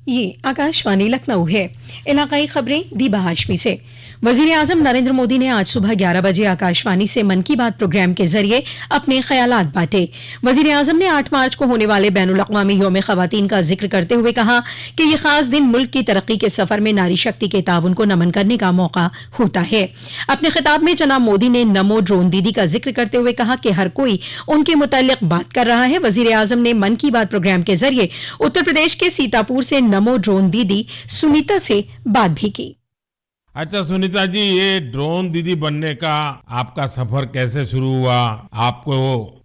ये आकाशवाणी लखनऊ है। इलाकाई खबरें दीबा हाशमी से। वजीर आजम नरेंद्र मोदी ने आज सुबह 11 बजे आकाशवाणी से मन की बात प्रोग्राम के जरिए अपने ख्यालात बांटे। वजीर आजम ने 8 मार्च को होने वाले बैनुल-अक़वामी यौम ख़वातीन का जिक्र करते हुए कहा कि यह खास दिन मुल्क की तरक्की के सफर में नारी शक्ति के ताउन को नमन करने का मौका होता है। अपने खिताब में जनाब मोदी ने नमो ड्रोन दीदी का जिक्र करते हुए कहा कि हर कोई उनके मुताल्लिक बात कर रहा है। वजीर आजम ने मन की बात प्रोग्राम के जरिए उत्तर प्रदेश के सीतापुर से नमो ड्रोन दीदी सुनीता से बात भी की। अच्छा सुनीता जी, ये ड्रोन दीदी बनने का आपका सफर कैसे शुरू हुआ? आपको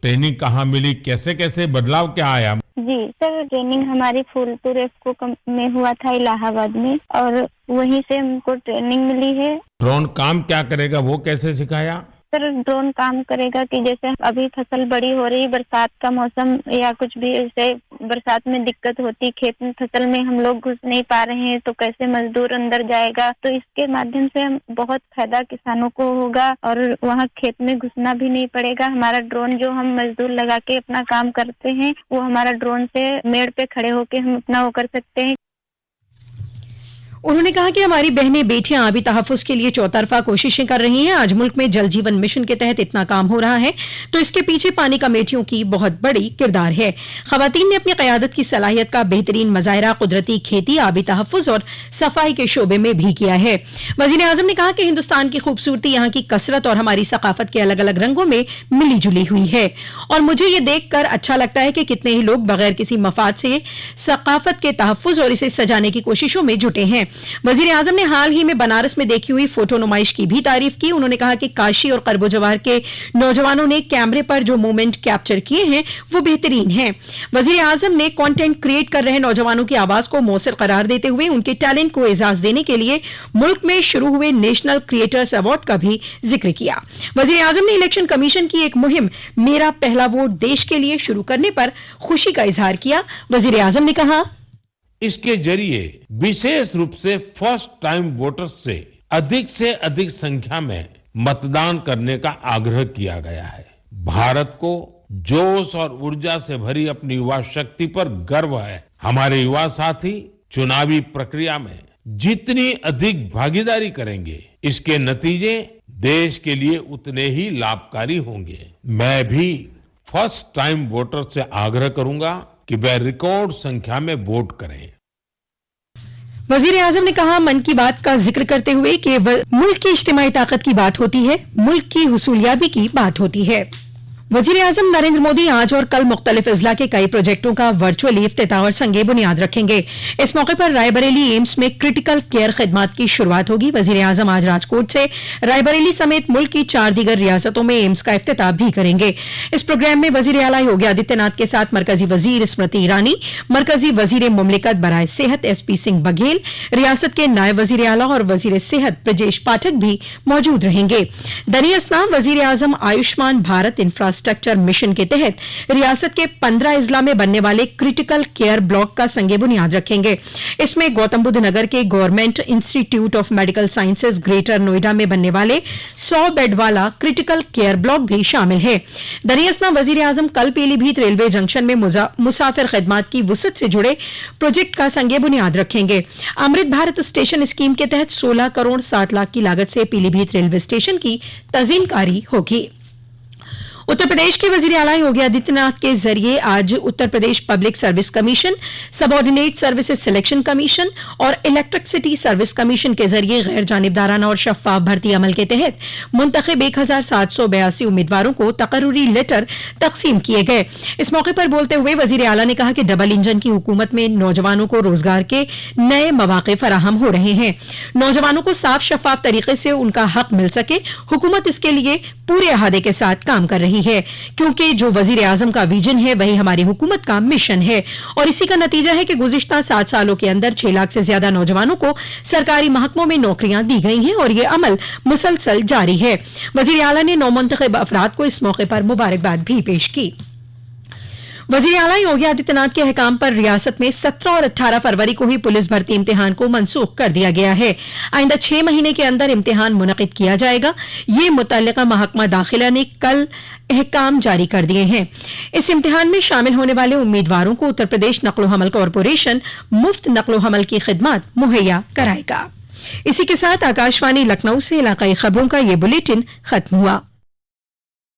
ट्रेनिंग कहाँ मिली? कैसे कैसे बदलाव क्या आया? जी सर, ट्रेनिंग हमारी फूलपुर एफको में हुआ था इलाहाबाद में, और वहीं से हमको ट्रेनिंग मिली है। ड्रोन काम क्या करेगा, वो कैसे सिखाया? सर, ड्रोन काम करेगा कि जैसे अभी फसल बड़ी हो रही, बरसात का मौसम या कुछ भी ऐसे बरसात में दिक्कत होती, खेत में फसल में हम लोग घुस नहीं पा रहे हैं, तो कैसे मजदूर अंदर जाएगा। तो इसके माध्यम से हम बहुत फायदा किसानों को होगा और वहाँ खेत में घुसना भी नहीं पड़ेगा। हमारा ड्रोन जो हम मजदूर लगा के अपना काम करते हैं, वो हमारा ड्रोन से मेड़ पे खड़े होके हम अपना वो कर सकते हैं। उन्होंने कहा कि हमारी बहनें बेटियां आबी तहफ्फुज के लिए चौतरफा कोशिशें कर रही हैं। आज मुल्क में जल जीवन मिशन के तहत इतना काम हो रहा है तो इसके पीछे पानी कमेटियों की बहुत बड़ी किरदार है। खवातीन ने अपनी क़यादत की सलाहियत का बेहतरीन मज़ाहिरा कुदरती खेती, आबी तहफ्फुज और सफाई के शोबे में भी किया है। वज़ीर आज़म ने कहा कि हिंदुस्तान की खूबसूरती यहाँ की कसरत और हमारी सकाफत के अलग अलग रंगों में मिली जुली हुई है, और मुझे ये देख कर अच्छा लगता है कि कितने ही लोग बगैर किसी मफाद से सकाफत के तहफ्फुज और इसे सजाने की कोशिशों में जुटे हैं। वजीर आजम ने हाल ही में बनारस में देखी हुई फोटो नुमाइश की भी तारीफ की। उन्होंने कहा कि काशी और करबो जवाहर के नौजवानों ने कैमरे पर जो मोमेंट कैप्चर किए हैं वो बेहतरीन हैं। वजीर आजम ने कंटेंट क्रिएट कर रहे नौजवानों की आवाज को मौसर करार देते हुए उनके टैलेंट को एजाज देने के लिए मुल्क में शुरू हुए नेशनल क्रिएटर्स अवार्ड का भी जिक्र किया। वजीर आजम ने इलेक्शन कमीशन की एक मुहिम मेरा पहला वोट देश के लिए शुरू करने पर खुशी का इजहार किया। वजीर आजम ने कहा, इसके जरिए विशेष रूप से फर्स्ट टाइम वोटर्स से अधिक संख्या में मतदान करने का आग्रह किया गया है। भारत को जोश और ऊर्जा से भरी अपनी युवा शक्ति पर गर्व है। हमारे युवा साथी चुनावी प्रक्रिया में जितनी अधिक भागीदारी करेंगे, इसके नतीजे देश के लिए उतने ही लाभकारी होंगे। मैं भी फर्स्ट टाइम वोटर्स से आग्रह करूंगा कि वह रिकॉर्ड संख्या में वोट करें। वजीर आजम ने कहा, मन की बात का जिक्र करते हुए कि मुल्क की इज्तिमाई ताकत की बात होती है, मुल्क की हुसूलियाबी की बात होती है। वजीर आजम नरेंद्र मोदी आज और कल मुख्तलिफ अजला के कई प्रोजेक्टों का वर्चुअली इफ्तिताह और संगे बुनियाद रखेंगे। इस मौके पर रायबरेली एम्स में क्रिटिकल केयर खिदमात की शुरुआत होगी। वजीर आजम आज राजकोट से रायबरेली समेत मुल्क की 4 दीगर रियासतों में एम्स का इफ्तिताह भी करेंगे। इस प्रोग्राम में वजीर आला योगी आदित्यनाथ के साथ मरकजी वजीर स्मृति ईरानी, मरकजी वजीर मुमलिकत बराए सेहत SP सिंह बघेल, रियासत के नायब वजीर आला और वजीर सेहत ब्रजेश पाठक भी मौजूद रहेंगे। दरियास्ना वजीर आजम आयुष्मान भारत इंफ्रास्ट्रक्चर मिशन के तहत रियासत के 15 अजला में बनने वाले क्रिटिकल केयर ब्लॉक का संगे बुनियाद रखेंगे। इसमें गौतम बुद्ध नगर के government institute of medical sciences greater Noida में बनने वाले 100 बेड वाला क्रिटिकल केयर ब्लॉक भी शामिल है। दरियास्ना वजीर आजम कल पीलीभीत रेलवे जंक्शन में मुसाफिर खिदमात की वुसअत से जुड़े प्रोजेक्ट का संगे बुनियाद रखेंगे। अमृत भारत स्टेशन स्कीम के तहत 16 करोड़ 7 लाख की लागत से पीलीभीत रेलवे स्टेशन की तज़ीमकारी होगी। उत्तर प्रदेश के वजीर आला योगी आदित्यनाथ के जरिए आज Uttar Pradesh public service commission, subordinate services selection commission और इलेक्ट्रिसिटी सर्विस कमीशन के जरिए गैर जानिबदाराना और शफाफ भर्ती अमल के तहत मुंतखब 1782 उम्मीदवारों को तकर्रुरी लेटर तकसीम किए गए। इस मौके पर बोलते हुए वजीर आला ने कहा कि डबल इंजन की हुकूमत में नौजवानों को रोजगार के नए मौके फराहम हो रहे हैं। नौजवानों को साफ शफाफ तरीके से उनका हक मिल सके, हुकूमत इसके लिए पूरे इरादे के साथ काम कर रही है, क्योंकि जो वजीर आजम का विजन है वही हमारी हुकूमत का मिशन है, और इसी का नतीजा है कि गुज़िश्ता 7 सालों के अंदर 6 लाख से ज्यादा नौजवानों को सरकारी महकमों में नौकरियां दी गई हैं और ये अमल मुसलसल जारी है। वजीर आला ने नौमुंतखब अफराद को इस मौके पर मुबारकबाद भी पेश की। वजीर आला योगी आदित्यनाथ के अहकाम पर रियासत में 17 और 18 फरवरी को ही पुलिस भर्ती इम्तिहान को मनसूख कर दिया गया है। आइंदा 6 महीने के अंदर इम्तिहान मुनक़िद किया जाएगा। ये मुतल्लिका महकमा दाखिला ने कल अहकाम जारी कर दिए हैं। इस इम्तिहान में शामिल होने वाले उम्मीदवारों को उत्तर प्रदेश नक्लो हमल कॉरपोरेशन मुफ्त नक्लो हमल की खिदमत मुहैया कराएगा। इसी के साथ आकाशवाणी लखनऊ से इलाकाई खबरों का ये बुलेटिन खत्म हुआ।